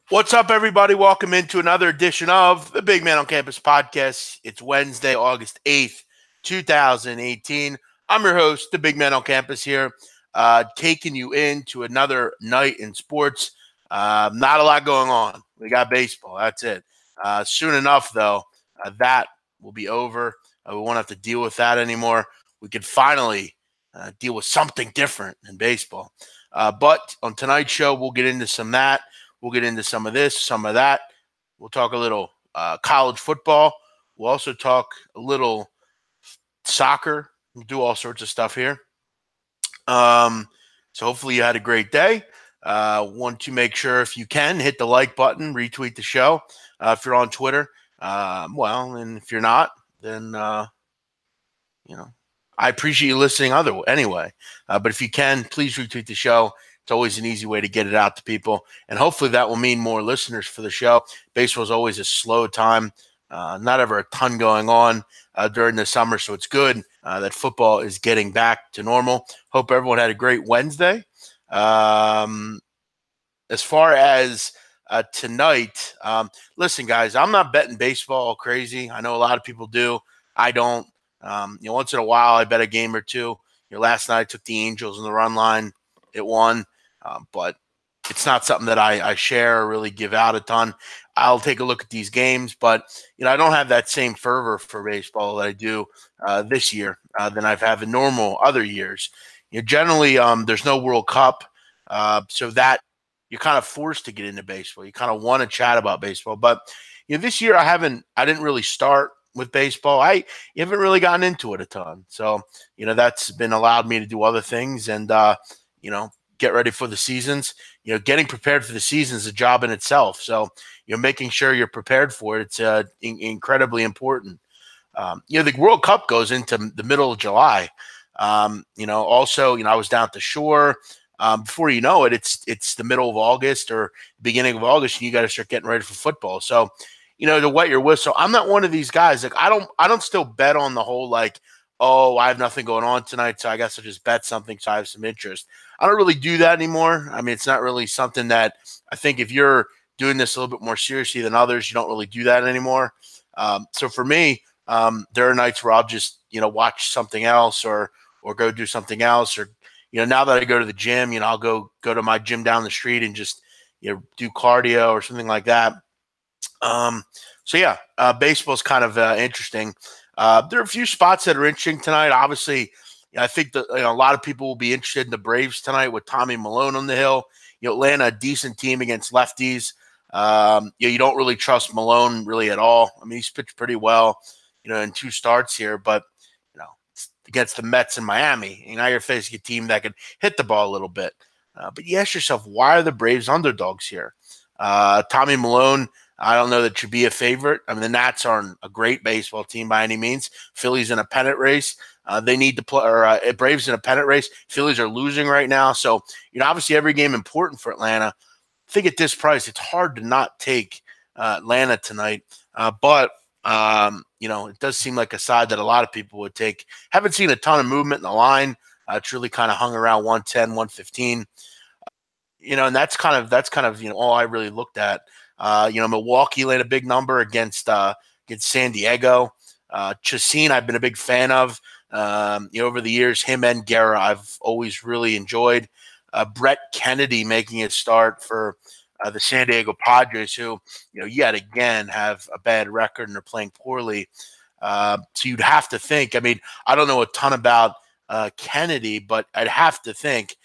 What's up, everybody? Welcome into another edition of the Big Man on Campus podcast. It's Wednesday, August 8th, 2018. I'm your host, the Big Man on Campus here, taking you into another night in sports. Not a lot going on. We got baseball. That's it. Soon enough, though, that will be over. We won't have to deal with that anymore. We could finally deal with something different in baseball. But on tonight's show, we'll get into some of that. We'll get into some of this, some of that. We'll talk a little college football. We'll also talk a little soccer. We'll do all sorts of stuff here. So hopefully you had a great day. Want to make sure, if you can, hit the like button, retweet the show. If you're on Twitter, and if you're not, then I appreciate you listening anyway. But if you can, please retweet the show. It's always an easy way to get it out to people. And hopefully that will mean more listeners for the show. Baseball is always a slow time. Not ever a ton going on during the summer. So it's good that football is getting back to normal. Hope everyone had a great Wednesday. As far as tonight, listen, guys, I'm not betting baseball crazy. I know a lot of people do. I don't. Once in a while, I bet a game or two. Last night I took the Angels in the run line. It won. But it's not something that I share or really give out a ton. I'll take a look at these games, but I don't have that same fervor for baseball that I do this year than I've had in normal other years. Generally, there's no World Cup, so that you're kind of forced to get into baseball. You kind of want to chat about baseball, but this year I didn't really start with baseball. I haven't really gotten into it a ton, so that's been allowed me to do other things and get ready for the seasons. Getting prepared for the season is a job in itself. So, making sure you're prepared for it, it's incredibly important. The World Cup goes into the middle of July. Also, I was down at the shore. Before you know it, it's the middle of August or beginning of August, and you got to start getting ready for football. So, to wet your whistle. I'm not one of these guys. Like, I don't still bet on the whole, like, oh, I have nothing going on tonight, so I guess I'll just bet something so I have some interest. I don't really do that anymore. I mean, it's not really something that I think if you're doing this a little bit more seriously than others, you don't really do that anymore. So for me, there are nights where I'll just, watch something else or go do something else. Or, now that I go to the gym, I'll go to my gym down the street and just, do cardio or something like that. Baseball is kind of interesting. There are a few spots that are interesting tonight. Obviously, I think that a lot of people will be interested in the Braves tonight with Tommy Milone on the hill. Atlanta, a decent team against lefties. You don't really trust Milone really at all. I mean, he's pitched pretty well, in 2 starts here, but against the Mets and Miami, now you're facing a team that can hit the ball a little bit. But you ask yourself, why are the Braves underdogs here? Tommy Milone, I don't know that should be a favorite. I mean, the Nats aren't a great baseball team by any means. Phillies in a pennant race. They need to play, or Braves in a pennant race. Phillies are losing right now. So, obviously every game important for Atlanta. I think at this price, it's hard to not take Atlanta tonight. But it does seem like a side that a lot of people would take. Haven't seen a ton of movement in the line. It's really kind of hung around 110, 115. And that's kind of all I really looked at. Milwaukee laid a big number against San Diego. Chacin, I've been a big fan of. Over the years, him and Guerra, I've always really enjoyed. Brett Kennedy making his start for the San Diego Padres, who, yet again have a bad record and are playing poorly. So you'd have to think. I mean, I don't know a ton about Kennedy, but I'd have to think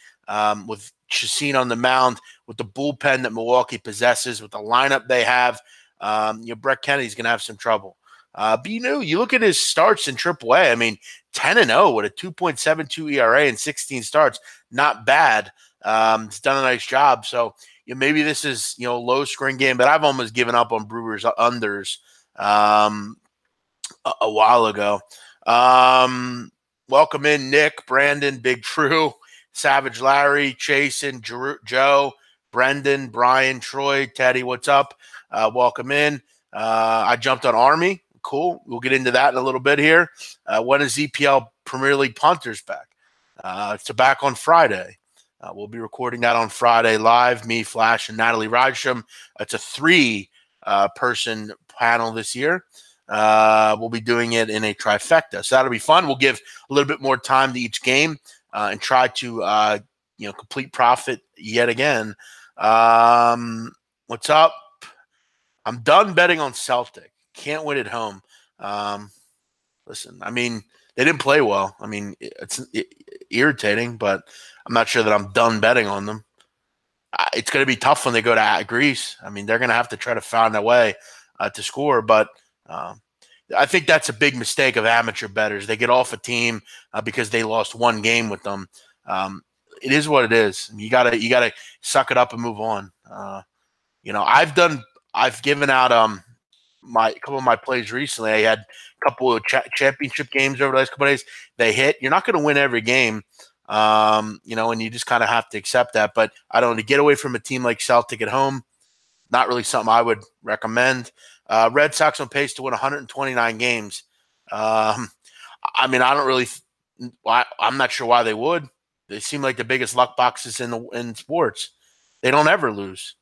with Chacin on the mound, with the bullpen that Milwaukee possesses, with the lineup they have, Brett Kennedy's going to have some trouble. But you look at his starts in AAA. I mean, 10-0 with a 2.72 ERA and 16 starts, not bad. He's done a nice job. So maybe this is a low scoring game, but I've almost given up on Brewers unders a while ago. Welcome in Nick, Brandon, Big True, Savage Larry, Chasen, Joe, Brendan, Brian, Troy, Teddy. What's up? Welcome in. I jumped on Army. Cool. We'll get into that in a little bit here. When is EPL Premier League punters back? It's back on Friday. We'll be recording that on Friday live, me, Flash, and Natalie Rydstrom. It's a 3-person panel this year. We'll be doing it in a trifecta. So that'll be fun. We'll give a little bit more time to each game and try to complete profit yet again. What's up? I'm done betting on Celtic. Can't win at home. Listen, I mean, they didn't play well. I mean, it's irritating, but I'm not sure that I'm done betting on them. It's going to be tough when they go to Greece. I mean, they're going to have to try to find a way to score, but I think that's a big mistake of amateur bettors. They get off a team because they lost one game with them. It is what it is. You gotta suck it up and move on. I've given out a couple of my plays recently. I had a couple of championship games over the last couple of days. They hit. You're not going to win every game, and you just kind of have to accept that. But I don't want to get away from a team like Celtic at home. Not really something I would recommend. Red Sox on pace to win 129 games. I mean, I don't really. I'm not sure why they would. They seem like the biggest luck boxes in sports. They don't ever lose.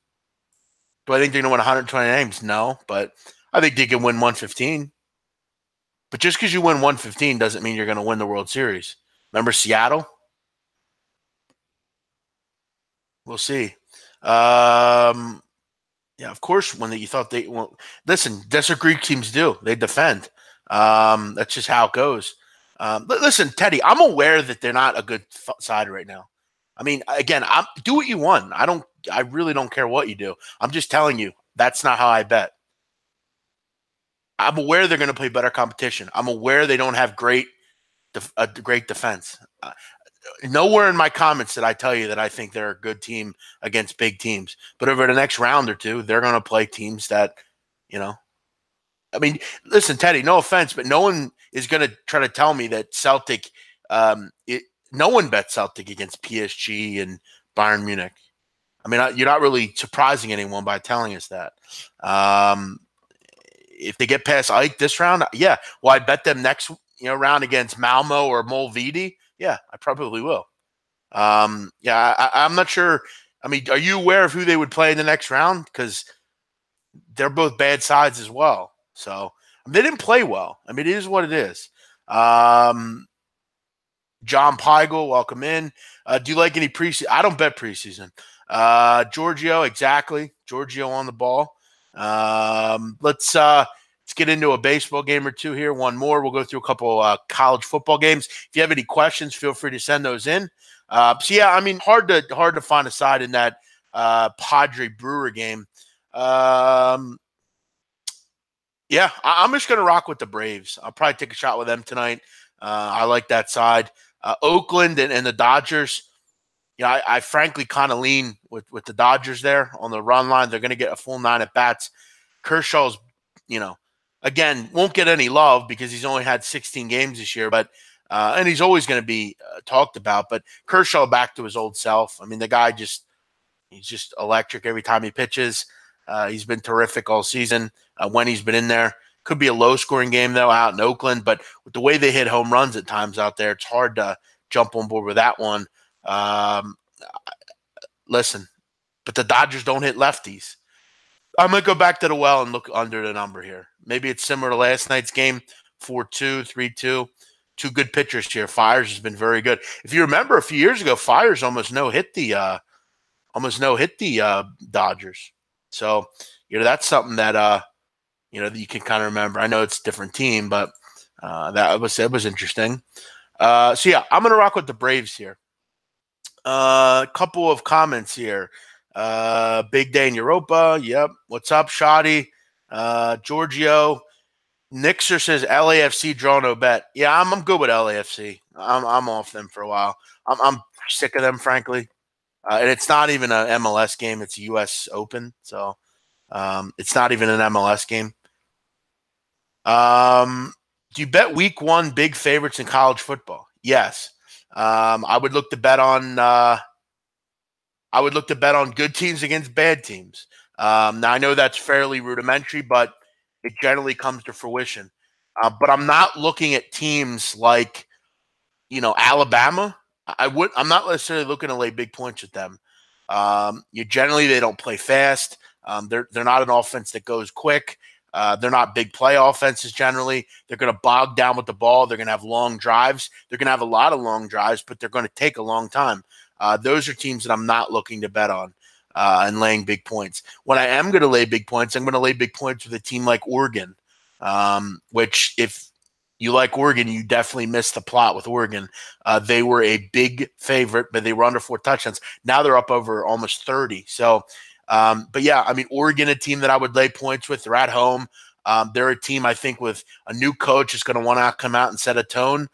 Do I think they're going to win 120 games? No, but I think they can win 115. But just because you win 115 doesn't mean you're going to win the World Series. Remember Seattle? We'll see. Yeah, of course, when you thought they – well, listen, that's what Greek teams do. They defend. That's just how it goes. Listen, Teddy, I'm aware that they're not a good side right now. I mean, again, do what you want. I really don't care what you do. I'm just telling you, that's not how I bet. I'm aware they're going to play better competition. I'm aware they don't have great defense. Nowhere in my comments did I tell you that I think they're a good team against big teams. But over the next round or two, they're going to play teams that, I mean, listen, Teddy, no offense, but no one is going to try to tell me that Celtic no one bets Celtic against PSG and Bayern Munich. I mean, you're not really surprising anyone by telling us that. If they get past Ike this round, yeah. Will I bet them next round against Malmo or Molvidi? Yeah, I probably will. Yeah, I'm not sure. I mean, are you aware of who they would play in the next round? Because they're both bad sides as well. So they didn't play well. I mean, it is what it is. John Peigel, welcome in. Do you like any preseason? I don't bet preseason. Giorgio, exactly. Giorgio on the ball. Let's get into a baseball game or two here. One more. We'll go through a couple college football games. If you have any questions, feel free to send those in. So yeah, I mean, hard to find a side in that Padre Brewer game. Yeah, I'm just gonna rock with the Braves. I'll probably take a shot with them tonight. I like that side. Oakland and the Dodgers. I frankly kind of lean with the Dodgers there on the run line. They're going to get a full 9 at bats. Kershaw's, again, won't get any love because he's only had 16 games this year, but and he's always going to be talked about. But Kershaw back to his old self. I mean, the guy he's just electric every time he pitches. He's been terrific all season when he's been in there. Could be a low-scoring game, though, out in Oakland. But with the way they hit home runs at times out there, it's hard to jump on board with that one. Listen, but the Dodgers don't hit lefties. I'm going to go back to the well and look under the number here. Maybe it's similar to last night's game, 4-2, 3-2. Two good pitchers here. Fiers has been very good. If you remember a few years ago, Fiers almost no-hit the Dodgers. So, that's something that that you can kind of remember. I know it's a different team, but that was interesting. So yeah, I'm gonna rock with the Braves here. A couple of comments here. Big day in Europa. Yep. What's up, Shoddy? Giorgio. Nixer says LAFC draw no bet. Yeah, I'm good with LAFC. I'm off them for a while. I'm sick of them, frankly. And it's not even an MLS game. It's a U.S. Open. So it's not even an MLS game. Do you bet week 1 big favorites in college football? Yes. I would look to bet on good teams against bad teams. Now I know that's fairly rudimentary, but it generally comes to fruition. But I'm not looking at teams like, Alabama. I'm not necessarily looking to lay big points with them. You generally they don't play fast. They're not an offense that goes quick. They're not big play offenses generally. They're going to bog down with the ball. They're going to have long drives. They're going to have a lot of long drives, but they're going to take a long time. Those are teams that I'm not looking to bet on and laying big points. When I am going to lay big points, I'm going to lay big points with a team like Oregon, which if you like Oregon, you definitely missed the plot with Oregon. They were a big favorite, but they were under 4 touchdowns. Now they're up over almost 30. So, but yeah, I mean, Oregon, a team that I would lay points with. They're at home. They're a team, I think, with a new coach is going to want to come out and set a tone.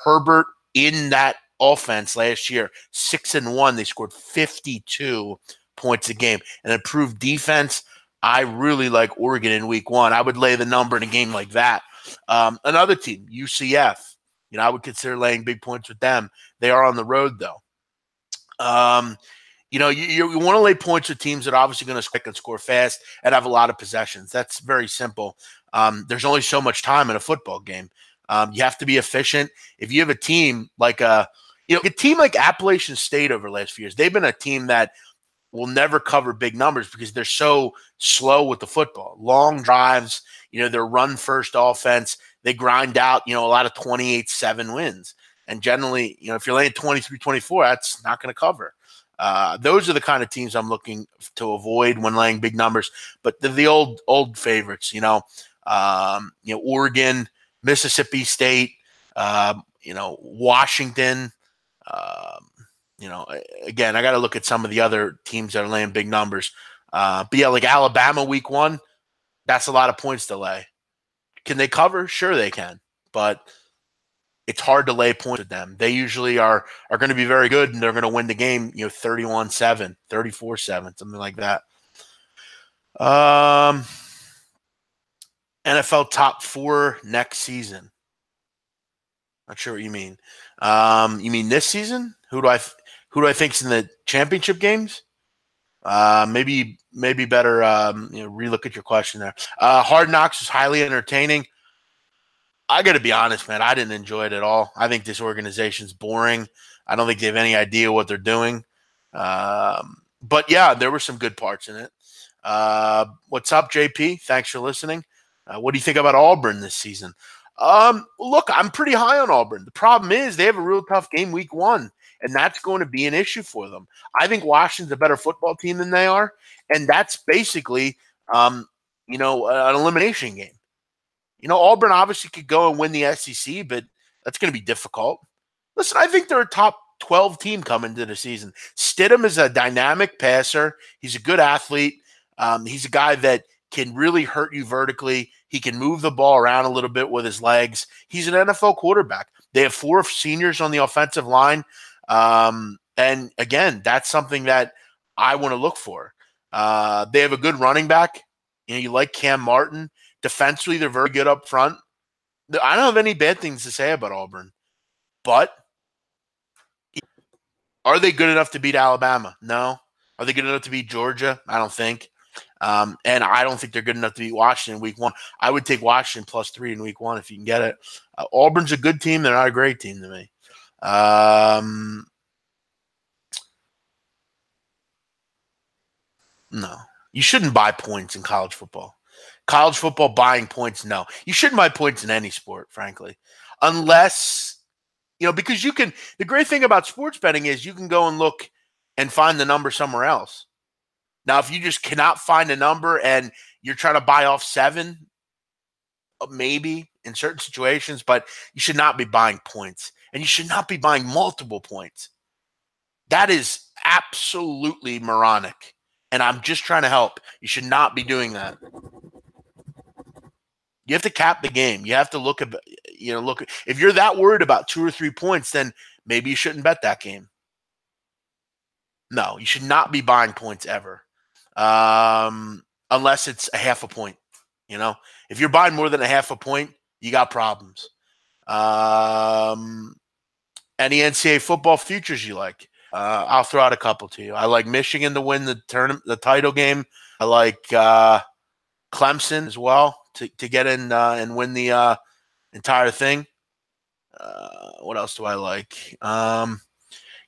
Herbert in that offense last year, 6-1. They scored 52 points a game. An improved defense. I really like Oregon in week 1. I would lay the number in a game like that. Another team, UCF. I would consider laying big points with them. They are on the road, though. You want to lay points with teams that are obviously going to strike and score fast and have a lot of possessions. That's very simple. There's only so much time in a football game. You have to be efficient. If you have a team like a team like Appalachian State over the last few years, they've been a team that will never cover big numbers because they're so slow with the football. Long drives, their run-first offense. They grind out, a lot of 28-7 wins. And generally, if you're laying 23-24, that's not going to cover. Those are the kind of teams I'm looking to avoid when laying big numbers. But the old favorites, Oregon, Mississippi State, Washington. Again, I got to look at some of the other teams that are laying big numbers. But yeah, like Alabama week 1, that's a lot of points to lay. Can they cover? Sure they can. But it's hard to lay points with them. They usually are going to be very good, and they're going to win the game, 31-7, 34-7, something like that. NFL top 4 next season. Not sure what you mean. You mean this season? Who do I think's in the championship games? Maybe better relook at your question there. Hard Knocks is highly entertaining. I got to be honest, man. I didn't enjoy it at all. I think this organization's boring. I don't think they have any idea what they're doing. But yeah, there were some good parts in it. What's up, JP? Thanks for listening. What do you think about Auburn this season? Look, I'm pretty high on Auburn. The problem is they have a real tough game week 1, and that's going to be an issue for them. I think Washington's a better football team than they are, and that's basically, an elimination game. Auburn obviously could go and win the SEC, but that's going to be difficult. Listen, I think they're a top 12 team coming into the season. Stidham is a dynamic passer. He's a good athlete. He's a guy that can really hurt you vertically. He can move the ball around a little bit with his legs. He's an NFL quarterback. They have 4 seniors on the offensive line. And again, that's something that I want to look for. They have a good running back. You like Cam Martin. Defensively, they're very good up front. I don't have any bad things to say about Auburn. But are they good enough to beat Alabama? No. Are they good enough to beat Georgia? I don't think. And I don't think they're good enough to beat Washington in week 1. I would take Washington +3 in week 1 if you can get it. Auburn's a good team. They're not a great team to me. No. You shouldn't buy points in college football. College football buying points, no. You shouldn't buy points in any sport, frankly. Unless, because the great thing about sports betting is you can go and look and find the number somewhere else. Now, if you just cannot find a number and you're trying to buy off 7, maybe in certain situations, but you should not be buying points. And you should not be buying multiple points. That is absolutely moronic. And I'm just trying to help. You should not be doing that. You have to cap the game. You have to look. If you're that worried about 2 or 3 points, then maybe you shouldn't bet that game. No, you should not be buying points ever. Unless it's a half a point. If you're buying more than a half a point, you got problems. Any NCAA football futures you like? I'll throw out a couple to you. I like Michigan to win the title game. I like Clemson as well to get in and win the entire thing. What else do I like?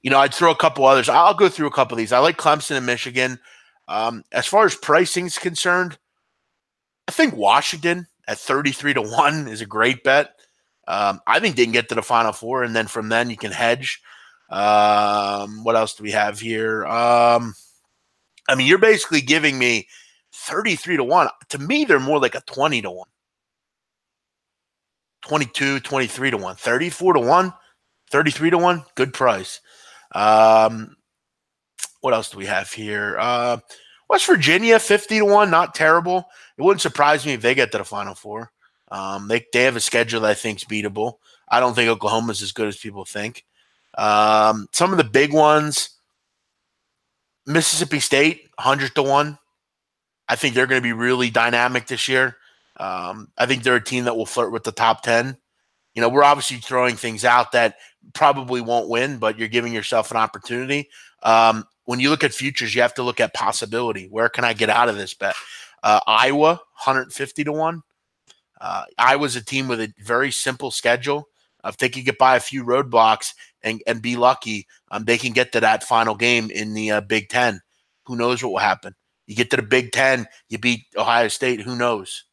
I'd throw a couple others. I'll go through a couple of these. I like Clemson and Michigan. As far as pricing is concerned, I think Washington at 33-1 is a great bet. I think they can get to the Final Four, and then from then you can hedge. What else do we have here? You're basically giving me 33-1. To me, they're more like a 20-1. 22, 23-1, 34-1, 33-1, good price. What else do we have here? West Virginia, 50-1, not terrible. It wouldn't surprise me if they get to the Final Four. They have a schedule that I think is beatable. I don't think Oklahoma's as good as people think. Some of the big ones, Mississippi State, 100-1. I think they're going to be really dynamic this year. I think they're a team that will flirt with the top 10. We're obviously throwing things out that probably won't win, but you're giving yourself an opportunity. When you look at futures, you have to look at possibility. Where can I get out of this bet? Iowa, 150-1. Iowa's a team with a very simple schedule. If they can get by a few roadblocks and be lucky, they can get to that final game in the Big Ten. Who knows what will happen? You get to the Big Ten, you beat Ohio State, who knows?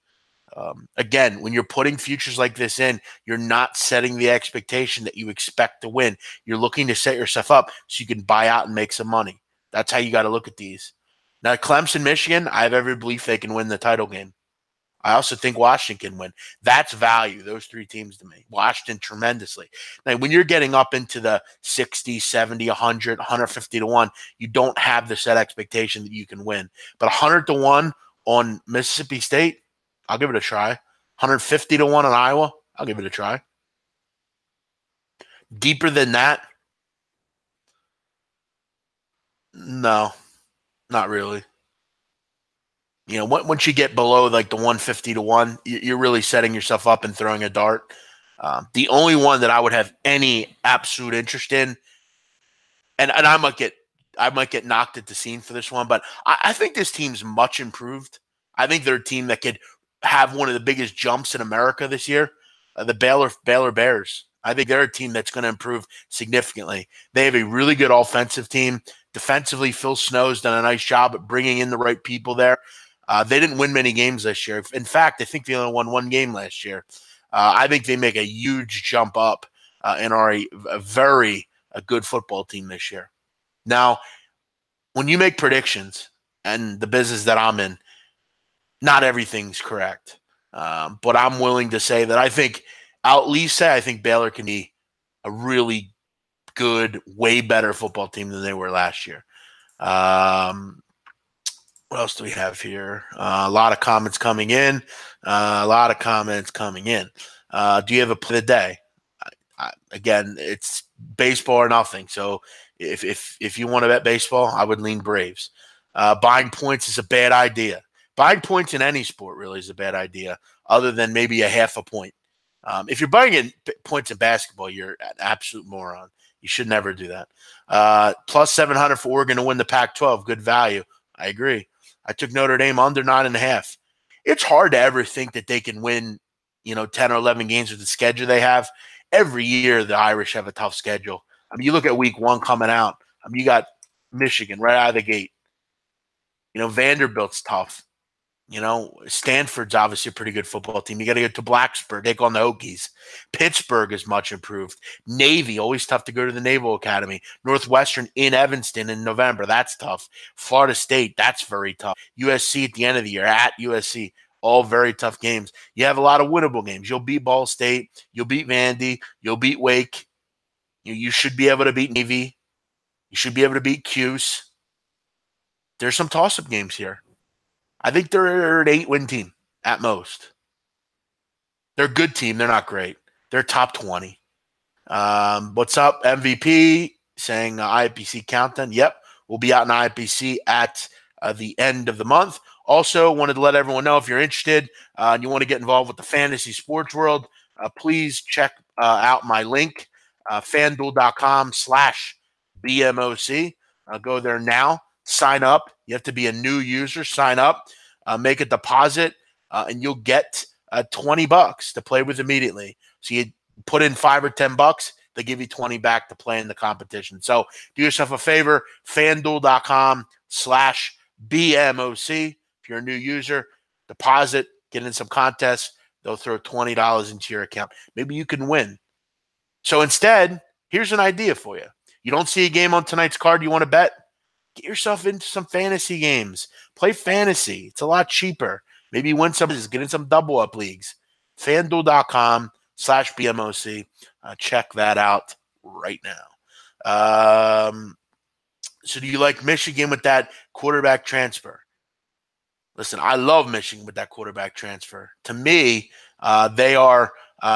Again, when you're putting futures like this in, you're not setting the expectation that you expect to win. You're looking to set yourself up so you can buy out and make some money. That's how you got to look at these. Now, Clemson, Michigan, I have every belief they can win the title game. I also think Washington can win. That's value, those three teams to me. Washington tremendously. Now, when you're getting up into the 60, 70, 100, 150-1, you don't have the set expectation that you can win. But 100-1 on Mississippi State, I'll give it a try. 150-1 on Iowa, I'll give it a try. Deeper than that? No, not really. Once you get below like the 150-1, you're really setting yourself up and throwing a dart. The only one that I would have any absolute interest in, and I might get knocked at the scene for this one, but I think this team's much improved. I think they're a team that could have one of the biggest jumps in America this year. The Baylor Bears. I think they're a team that's going to improve significantly. They have a really good offensive team. Defensively, Phil Snow's done a nice job at bringing in the right people there. They didn't win many games this year. In fact, I think they only won one game last year. I think they make a huge jump up and are a very good football team this year. Now, when you make predictions, and the business that I'm in, not everything's correct. But I'm willing to say that I think Baylor can be a really good, way better football team than they were last year. What else do we have here? A lot of comments coming in. Do you have a play of the day? Again, it's baseball or nothing. So if you want to bet baseball, I would lean Braves. Buying points is a bad idea. Buying points in any sport really is a bad idea, other than maybe a half a point. If you're buying in points in basketball, you're an absolute moron. You should never do that. Plus 700 for Oregon to win the Pac-12. Good value. I agree. I took Notre Dame under 9.5. It's hard to ever think that they can win, 10 or 11 games with the schedule they have. Every year, the Irish have a tough schedule. You look at week one coming out. You got Michigan right out of the gate. Vanderbilt's tough. Stanford's obviously a pretty good football team. You got to get to Blacksburg, take on the Hokies. Pittsburgh is much improved. Navy, always tough to go to the Naval Academy. Northwestern in Evanston in November, that's tough. Florida State, that's very tough. USC at the end of the year, at USC, all very tough games. You have a lot of winnable games. You'll beat Ball State. You'll beat Vandy. You'll beat Wake. You should be able to beat Navy. You should be able to beat Cuse. There's some toss-up games here. I think they're an 8-win team at most. They're a good team. They're not great. They're top 20. What's up, MVP? Saying IPC countdown. Yep, we'll be out in IPC at the end of the month. Also, wanted to let everyone know if you're interested and you want to get involved with the fantasy sports world, please check out my link, fanduel.com/BMOC. Go there now. Sign up. You have to be a new user. Sign up, make a deposit, and you'll get $20 to play with immediately. So you put in $5 or $10, they give you 20 back to play in the competition. So do yourself a favor, fanduel.com/BMOC. If you're a new user, deposit, get in some contests. They'll throw $20 into your account. Maybe you can win. So instead, here's an idea for you. You don't see a game on tonight's card you want to bet? Get yourself into some fantasy games. Play fantasy. It's a lot cheaper. Maybe win some, get in some double up leagues. FanDuel.com/BMOC. Check that out right now. So do you like Michigan with that quarterback transfer? Listen, I love Michigan with that quarterback transfer. To me, they are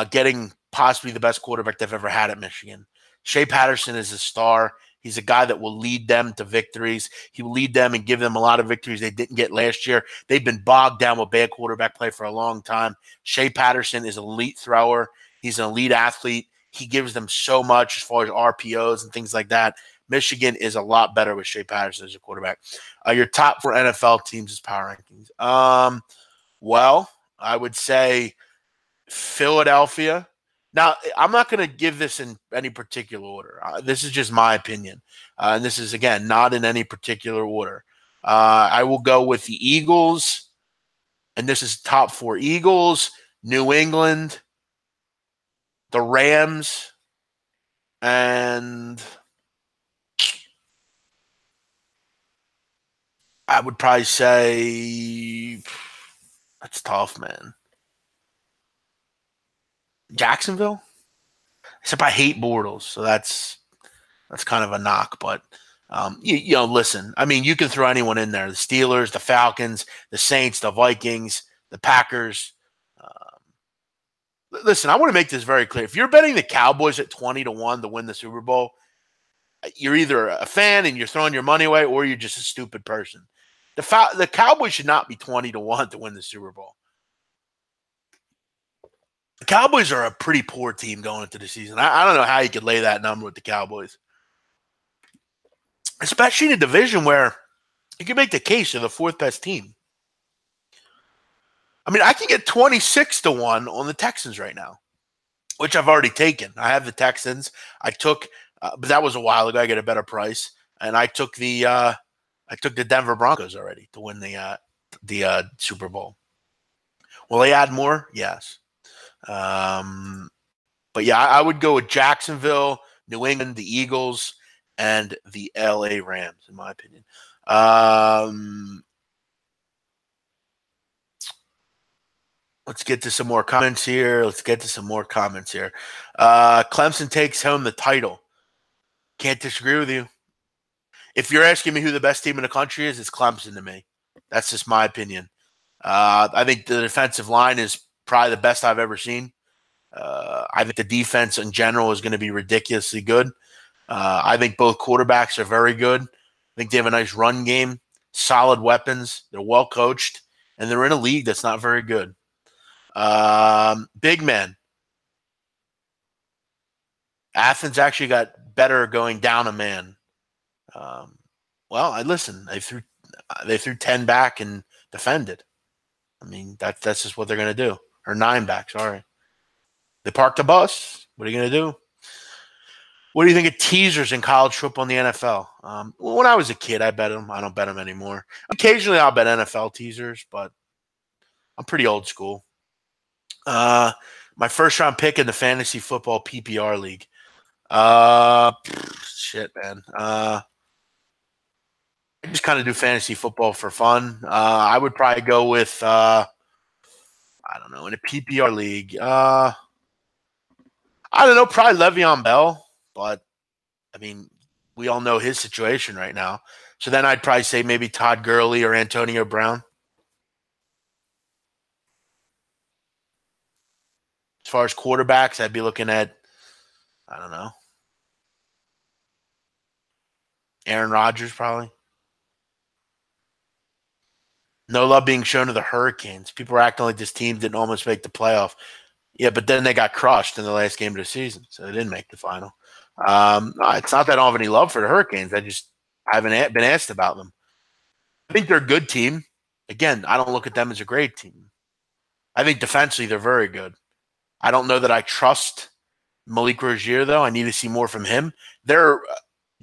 getting possibly the best quarterback they've ever had at Michigan. Shea Patterson is a star. He's a guy that will lead them to victories. He will lead them and give them a lot of victories they didn't get last year. They've been bogged down with bad quarterback play for a long time. Shea Patterson is an elite thrower. He's an elite athlete. He gives them so much as far as RPOs and things like that. Michigan is a lot better with Shea Patterson as a quarterback. Your top 4 NFL teams is power rankings. Well, I would say Philadelphia. Now, I'm not going to give this in any particular order. This is just my opinion. And this is, again, not in any particular order. I will go with the Eagles. And this is top 4: Eagles, New England, the Rams, and I would probably say that's tough, man. Jacksonville? Except I hate Bortles, so that's kind of a knock. But you know, listen. I mean, you can throw anyone in there: the Steelers, the Falcons, the Saints, the Vikings, the Packers. Listen, I want to make this very clear. If you're betting the Cowboys at 20-1 to win the Super Bowl, you're either a fan and you're throwing your money away, or you're just a stupid person. The Cowboys should not be 20-1 to win the Super Bowl. The Cowboys are a pretty poor team going into the season. I don't know how you could lay that number with the Cowboys, especially in a division where you can make the case they're the 4th best team. I mean, I can get 26-1 on the Texans right now, which I've already taken. I have the Texans. I took, but that was a while ago. I get a better price, and I took the Denver Broncos already to win the Super Bowl. Will they add more? Yes. But yeah, I would go with Jacksonville, New England, the Eagles, and the LA Rams, in my opinion. Let's get to some more comments here. Clemson takes home the title. Can't disagree with you. If you're asking me who the best team in the country is, it's Clemson to me. That's just my opinion. I think the defensive line is probably the best I've ever seen. I think the defense in general is going to be ridiculously good. I think both quarterbacks are very good. I think they have a nice run game, solid weapons. They're well coached, and they're in a league that's not very good. Big men. Athens actually got better going down a man. Well, I listen. They threw 10 back and defended. I mean, that's just what they're going to do. Or 9 back, sorry. They parked the bus. What are you going to do? What do you think of teasers in college football in the NFL? When I was a kid, I bet them. I don't bet them anymore. Occasionally, I'll bet NFL teasers, but I'm pretty old school. My first round pick in the fantasy football PPR league. Shit, man. I just kind of do fantasy football for fun. I would probably go with, I don't know, in a PPR league. I don't know, probably Le'Veon Bell, but I mean, we all know his situation right now. So then I'd probably say maybe Todd Gurley or Antonio Brown. As far as quarterbacks, I'd be looking at, I don't know, Aaron Rodgers probably. No love being shown to the Hurricanes. People are acting like this team didn't almost make the playoff. Yeah, but then they got crushed in the last game of the season, so they didn't make the final. It's not that I don't have any love for the Hurricanes. I haven't been asked about them. I think they're a good team. Again, I don't look at them as a great team. I think defensively they're very good. I don't know that I trust Malik Rozier, though, I need to see more from him. Their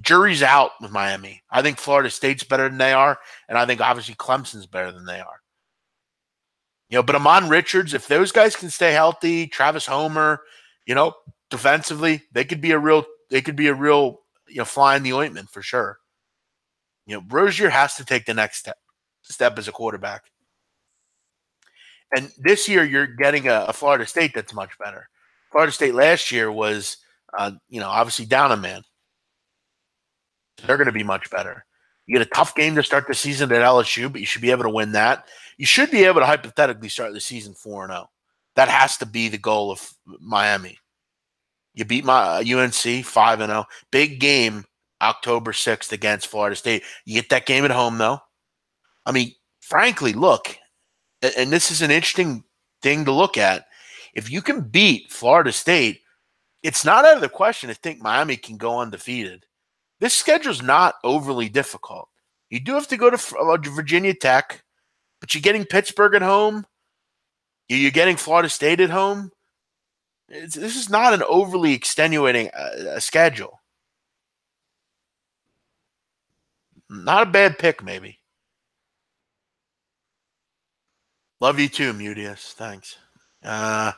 jury's out with Miami. I think Florida State's better than they are, and I think obviously Clemson's better than they are. But Amon Richards, if those guys can stay healthy, Travis Homer, defensively, they could be a real fly in the ointment for sure. Rozier has to take the next step as a quarterback. And this year, you're getting a Florida State that's much better. Florida State last year was, obviously down a man. They're going to be much better. You get a tough game to start the season at LSU, but you should be able to win that. You should be able to hypothetically start the season 4-0. That has to be the goal of Miami. You beat my UNC 5-0. Big game October 6th against Florida State. You get that game at home, though. I mean, frankly, look, and this is an interesting thing to look at. If you can beat Florida State, it's not out of the question to think Miami can go undefeated. This schedule's not overly difficult. You do have to go to Virginia Tech, but you're getting Pittsburgh at home. You're getting Florida State at home. This is not an overly extenuating schedule. Not a bad pick, maybe. Love you too, Mutius. Thanks. What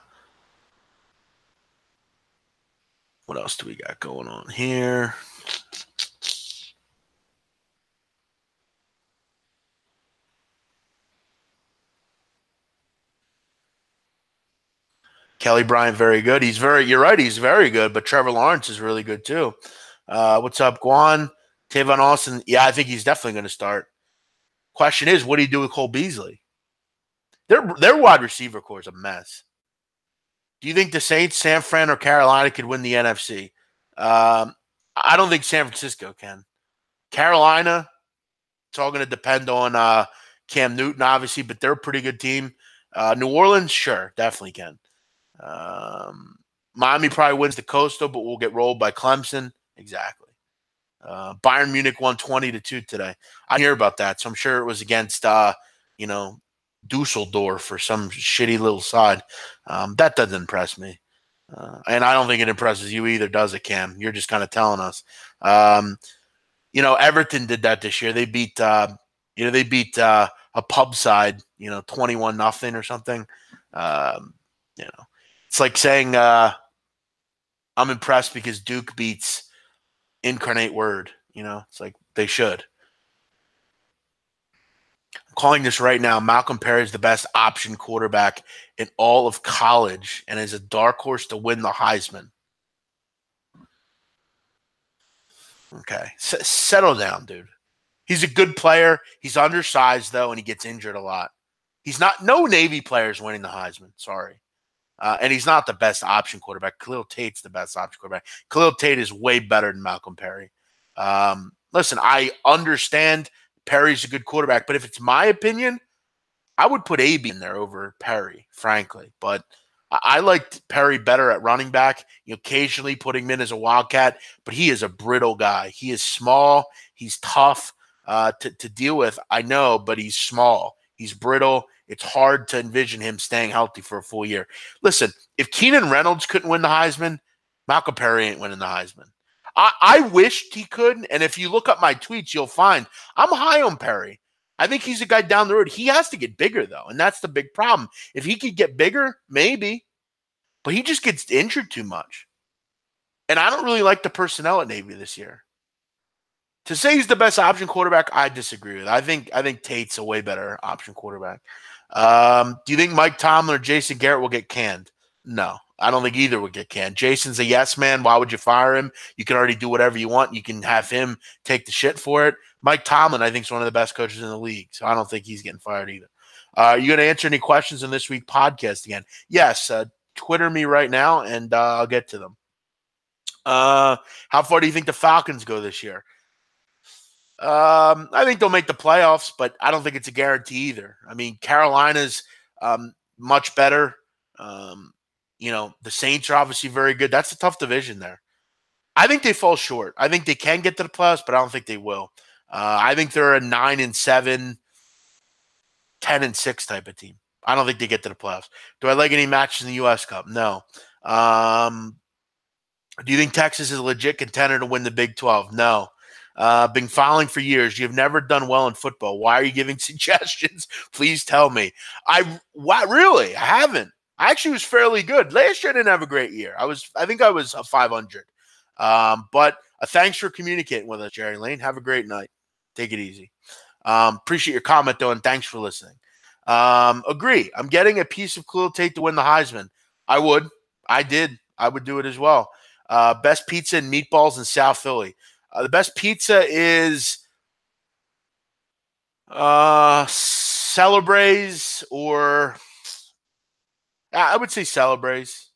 else do we got going on here? Kelly Bryant, very good. You're right, he's very good, but Trevor Lawrence is really good too. What's up, Guan? Tavon Austin, yeah, I think he's definitely going to start. Question is, what do you do with Cole Beasley? Their wide receiver core is a mess. Do you think the Saints, San Fran, or Carolina could win the NFC? I don't think San Francisco can. Carolina, it's all going to depend on Cam Newton, obviously, but they're a pretty good team. New Orleans, sure, definitely can. Miami probably wins the Coastal, but we'll get rolled by Clemson. Exactly. Bayern Munich won 20-2 today. I hear about that, so I'm sure it was against, Dusseldorf or some shitty little side. That doesn't impress me. And I don't think it impresses you either, does it, Cam? You're just kind of telling us. Everton did that this year. They beat, a pub side, 21-0 or something. It's like saying I'm impressed because Duke beats Incarnate Word. It's like they should. I'm calling this right now. Malcolm Perry is the best option quarterback in all of college and is a dark horse to win the Heisman. Okay. Settle down, dude. He's a good player. He's undersized, though, and he gets injured a lot. No Navy player is winning the Heisman. Sorry. And he's not the best option quarterback. Khalil Tate's the best option quarterback. Khalil Tate is way better than Malcolm Perry. Listen, I understand Perry's a good quarterback, but if it's my opinion, I would put AB in there over Perry, frankly. But I liked Perry better at running back, occasionally putting him in as a wildcat, but he is a brittle guy. He is small. He's tough to deal with, I know, but he's small. He's brittle. It's hard to envision him staying healthy for a full year. Listen, if Keenan Reynolds couldn't win the Heisman, Malcolm Perry ain't winning the Heisman. I wished he could, and if you look up my tweets, you'll find I'm high on Perry. I think he's a guy down the road. He has to get bigger, though, and that's the big problem. If he could get bigger, maybe, but he just gets injured too much. And I don't really like the personnel at Navy this year. To say he's the best option quarterback, I disagree with. I think Tate's a way better option quarterback. Do you think Mike Tomlin or Jason Garrett will get canned? No, I don't think either would get canned. Jason's a yes man. Why would you fire him? You can already do whatever you want. You can have him take the shit for it. Mike Tomlin, I think, is one of the best coaches in the league, so I don't think he's getting fired either. Are you going to answer any questions in this week's podcast again? Yes. Twitter me right now, and I'll get to them. How far do you think the Falcons go this year? I think they'll make the playoffs, but I don't think it's a guarantee either. I mean, Carolina's much better. The Saints are obviously very good. That's a tough division there. I think they fall short. I think they can get to the playoffs, but I don't think they will. I think they're a 9-7, 10-6 type of team. I don't think they get to the playoffs. Do I like any matches in the U.S. Cup? No. Do you think Texas is a legit contender to win the Big 12? No. Been following for years. You've never done well in football. Why are you giving suggestions? Please tell me. Really? I haven't. I actually was fairly good. Last year I didn't have a great year. I think I was 500. But thanks for communicating with us, Jerry Lane. Have a great night. Take it easy. Appreciate your comment though, and thanks for listening. Agree. I'm getting a piece of Khalil Tate to win the Heisman. I would. I did. I would do it as well. Best pizza and meatballs in South Philly. The best pizza is Celebraze, or I would say Celebraze,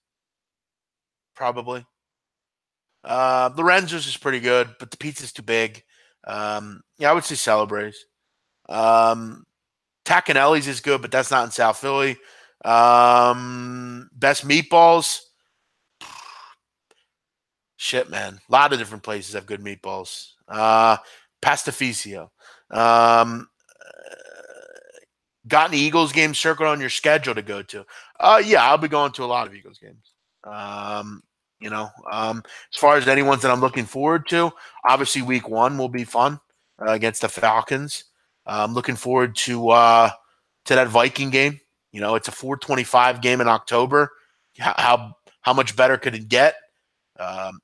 probably. Lorenzo's is pretty good, but the pizza's too big. Yeah, I would say Celebraze. Tacanelli's is good, but that's not in South Philly. Best meatballs. Shit, man. A lot of different places have good meatballs. Pastificio. Got any Eagles games circled on your schedule to go to? Yeah, I'll be going to a lot of Eagles games. As far as any ones that I'm looking forward to, obviously week 1 will be fun against the Falcons. I'm looking forward to that Viking game. It's a 4:25 game in October. How much better could it get?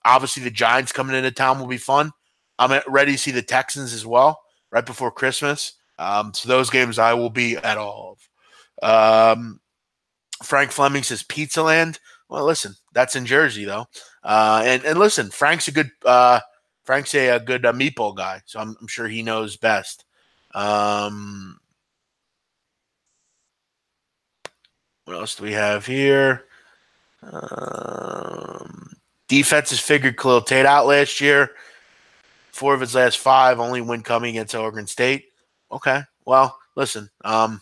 Obviously, the Giants coming into town will be fun. I'm ready to see the Texans as well right before Christmas. So those games I will be at all of. Frank Fleming says Pizza Land. Well, listen, that's in Jersey though. And listen, Frank's a good meatball guy, so I'm sure he knows best. What else do we have here? Defense has figured Khalil Tate out last year. 4 of his last 5, only win coming against Oregon State. Okay, well, listen. So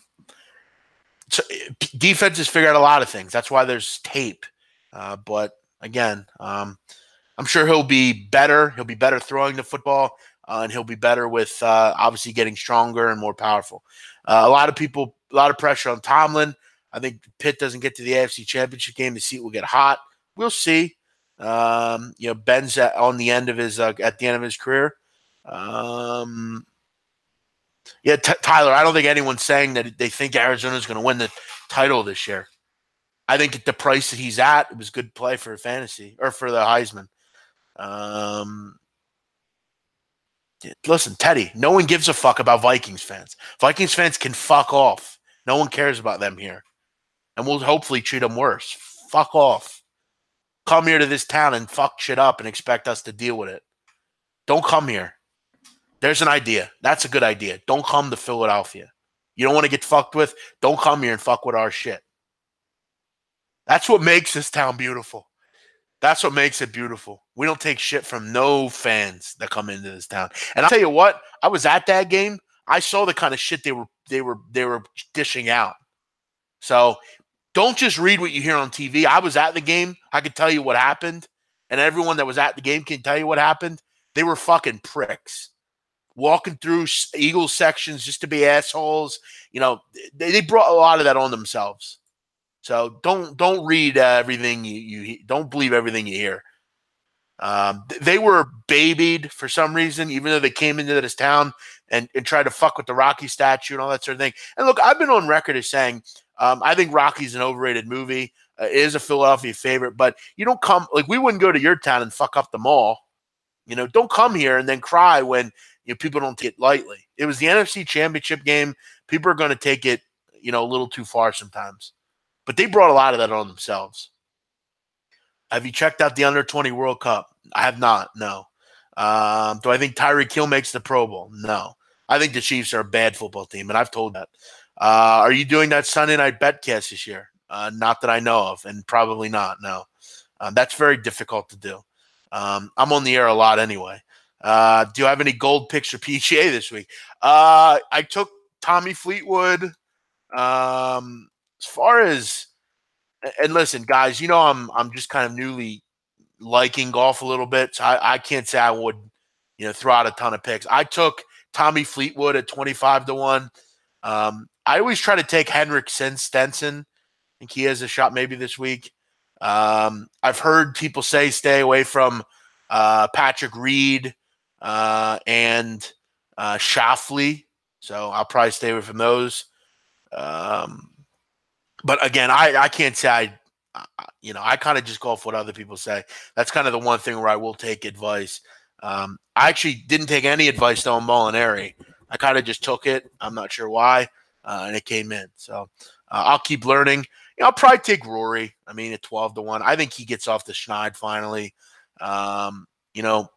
defense has figured out a lot of things. That's why there's tape. But again, I'm sure he'll be better. He'll be better throwing the football, and he'll be better with obviously getting stronger and more powerful. A lot of pressure on Tomlin. I think Pitt doesn't get to the AFC Championship game. The seat will get hot. We'll see. Ben's at the end of his career. Tyler, I don't think anyone's saying that they think Arizona's going to win the title this year. I think at the price that he's at, it was good play for fantasy or for the Heisman. Listen, Teddy, no one gives a fuck about Vikings fans. Vikings fans can fuck off. No one cares about them here. And we'll hopefully treat them worse. Fuck off. Come here to this town and fuck shit up and expect us to deal with it. Don't come here. There's an idea. That's a good idea. Don't come to Philadelphia. You don't want to get fucked with? Don't come here and fuck with our shit. That's what makes this town beautiful. That's what makes it beautiful. We don't take shit from no fans that come into this town. And I'll tell you what, I was at that game. I saw the kind of shit they were dishing out. So don't just read what you hear on TV. I was at the game. I could tell you what happened. And everyone that was at the game can tell you what happened. They were fucking pricks. Walking through Eagles sections just to be assholes. They brought a lot of that on themselves. So don't read everything you don't believe everything you hear. They were babied for some reason, even though they came into this town and tried to fuck with the Rocky statue and all that sort of thing. And look, I've been on record as saying I think Rocky's an overrated movie. It is a Philadelphia favorite, but you don't come we wouldn't go to your town and fuck up the mall. Don't come here and then cry when people don't take it lightly. It was the NFC Championship game. People are going to take it, a little too far sometimes. But they brought a lot of that on themselves. Have you checked out the Under-20 World Cup? I have not, no. Do I think Tyreek Hill makes the Pro Bowl? No. I think the Chiefs are a bad football team, and I've told that. Are you doing that Sunday night betcast this year? Not that I know of, and probably not, no. That's very difficult to do. I'm on the air a lot anyway. Do you have any gold picks for PGA this week? I took Tommy Fleetwood. As far as, and listen, guys, I'm just kind of newly liking golf a little bit, so I can't say I would, throw out a ton of picks. I took Tommy Fleetwood at 25-1. I always try to take Henrik Stenson. I think he has a shot maybe this week. I've heard people say stay away from Patrick Reed and Shoffley, so I'll probably stay away from those. Um, but again, I can't say I kind of just go off what other people say. That's kind of the one thing where I will take advice. I actually didn't take any advice though on Molinari. I kind of just took it. I'm not sure why, and it came in. So I'll keep learning. I'll probably take Rory. I mean, at 12-1, I think he gets off the schneid finally. Um, you know,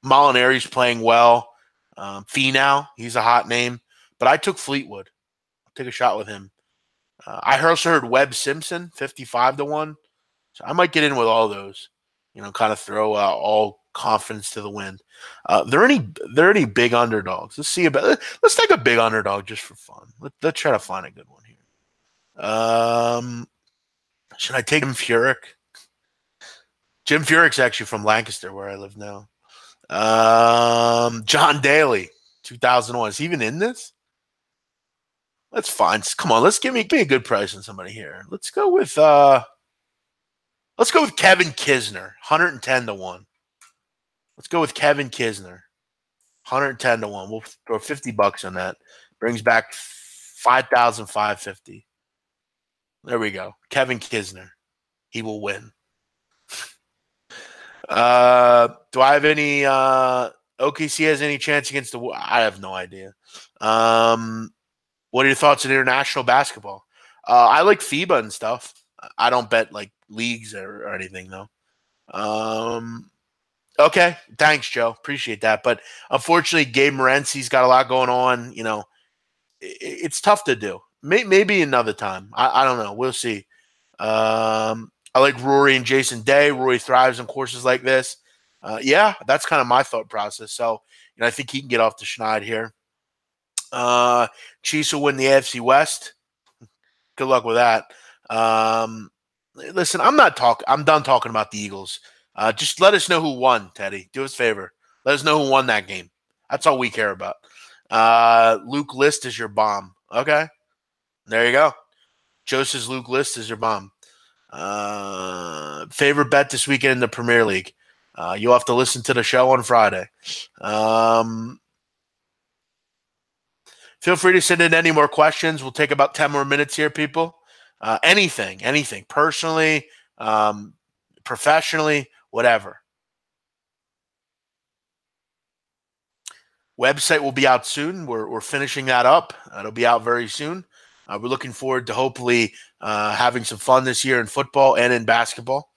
Molinari's playing well. Finau, he's a hot name, but I took Fleetwood. I'll take a shot with him. I also heard Webb Simpson 55-1. So I might get in with all those. Kind of throw all confidence to the wind. There any big underdogs? Let's see about. Let's take a big underdog just for fun. Let's try to find a good one here. Should I take Jim Furyk? Jim Furyk's actually from Lancaster, where I live now. John Daly, 2001. Is he even in this? That's fine. Come on, let's give me a good price on somebody here. Let's go with Kevin Kisner, 110-1. Let's go with Kevin Kisner, 110-1. We'll throw $50 on that. Brings back 5,550. There we go. Kevin Kisner. He will win. Do I have any OKC has any chance against the I have no idea. What are your thoughts on international basketball? I like FIBA and stuff. I don't bet like leagues or anything though. Okay, thanks, Joe. Appreciate that. But unfortunately, Gabe Morency's got a lot going on. It's tough to do. Maybe another time. I don't know. We'll see. I like Rory and Jason Day. Rory thrives on courses like this. Yeah, that's kind of my thought process. So, I think he can get off the schneid here. Chiefs will win the AFC West. Good luck with that. Listen, I'm done talking about the Eagles. Just let us know who won, Teddy. Do us a favor. Let us know who won that game. That's all we care about. Luke List is your bomb. Okay. There you go. Joe says Luke List is your bomb. Favorite bet this weekend in the Premier League. You'll have to listen to the show on Friday. Feel free to send in any more questions. We'll take about 10 more minutes here, people. Anything, personally, professionally, whatever. Website will be out soon. We're finishing that up. It'll be out very soon. We're looking forward to hopefully having some fun this year in football and in basketball.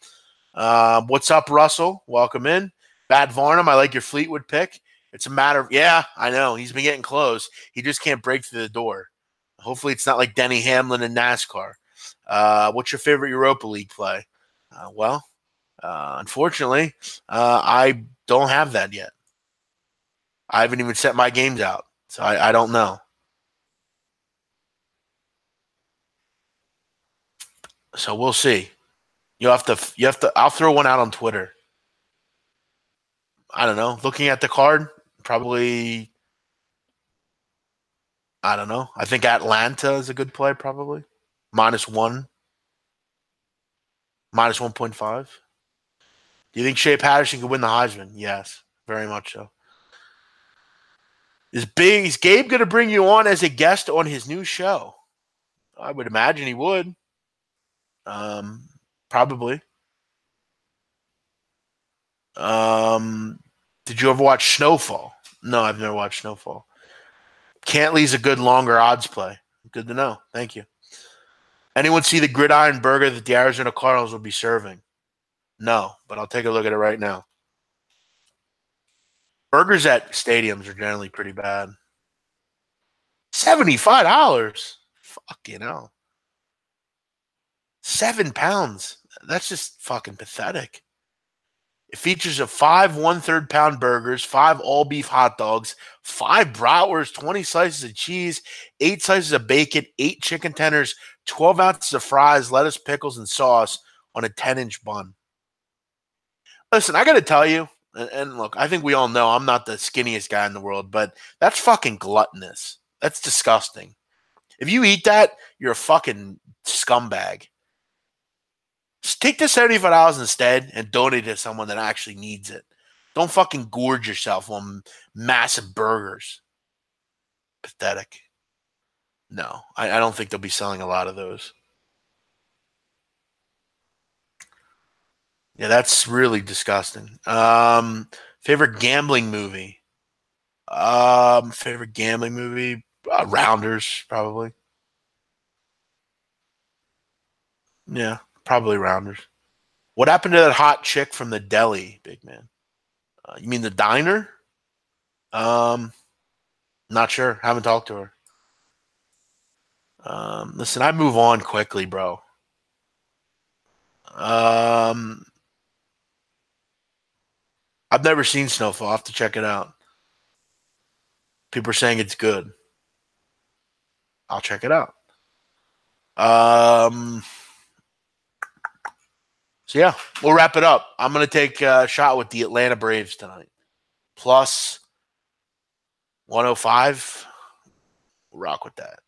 What's up, Russell? Welcome in. Bad Varnum, I like your Fleetwood pick. It's a matter of, yeah, I know. He's been getting close. He just can't break through the door. Hopefully it's not like Denny Hamlin in NASCAR. What's your favorite Europa League play? Unfortunately, I don't have that yet. I haven't even set my games out, so I don't know. So we'll see. You have to. I'll throw one out on Twitter. I don't know. Looking at the card, probably. I don't know. I think Atlanta is a good play, probably. -1. -1.5. Do you think Shea Patterson could win the Heisman? Yes, very much so. Is Gabe going to bring you on as a guest on his new show? I would imagine he would. Probably. Did you ever watch Snowfall? No, I've never watched Snowfall. Cantley's a good longer odds play. Good to know. Thank you. Anyone see the gridiron burger that the Arizona Cardinals will be serving? No, but I'll take a look at it right now. Burgers at stadiums are generally pretty bad. $75. Fucking hell. 7 pounds. That's just fucking pathetic. It features 5 1/3 pound burgers, 5 all beef hot dogs, 5 bratwursts, 20 slices of cheese, 8 slices of bacon, 8 chicken tenders, 12 ounces of fries, lettuce, pickles, and sauce on a 10-inch bun. Listen, I got to tell you, and look, I think we all know I'm not the skinniest guy in the world, but that's fucking gluttonous. That's disgusting. If you eat that, you're a fucking scumbag. Just take the $75 instead and donate it to someone that actually needs it. Don't fucking gorge yourself on massive burgers. Pathetic. No, I don't think they'll be selling a lot of those. Yeah, that's really disgusting. Favorite gambling movie? Favorite gambling movie? Rounders, probably. Yeah, probably Rounders. What happened to that hot chick from the deli, big man? You mean the diner? Um, Not sure. Haven't talked to her. Listen, I move on quickly, bro. Um, I've never seen Snowfall. I'll have to check it out. People are saying it's good. I'll check it out. Um, so yeah, we'll wrap it up. I'm gonna take a shot with the Atlanta Braves tonight. Plus 105. We'll rock with that.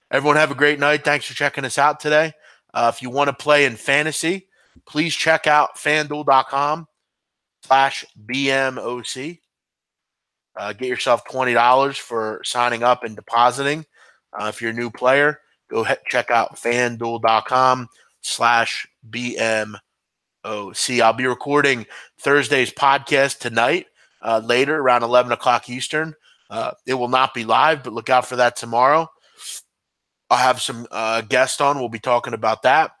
Everyone have a great night. Thanks for checking us out today. If you want to play in fantasy, please check out fanduel.com/BMOC. Get yourself $20 for signing up and depositing. If you're a new player, go ahead, check out fanduel.com/BMOC. I'll be recording Thursday's podcast tonight, later around 11 o'clock Eastern. It will not be live, but look out for that tomorrow. I'll have some guests on. We'll be talking about that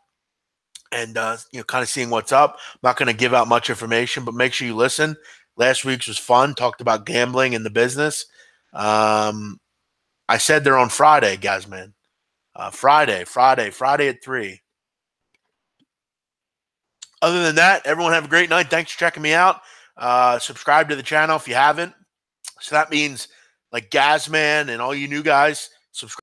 and kind of seeing what's up. I'm not going to give out much information, but make sure you listen. Last week's was fun. Talked about gambling and the business. I said they're on Friday, guys, man. Friday at 3. Other than that, everyone have a great night. Thanks for checking me out. Subscribe to the channel if you haven't. So that means like Gazman and all you new guys, subscribe.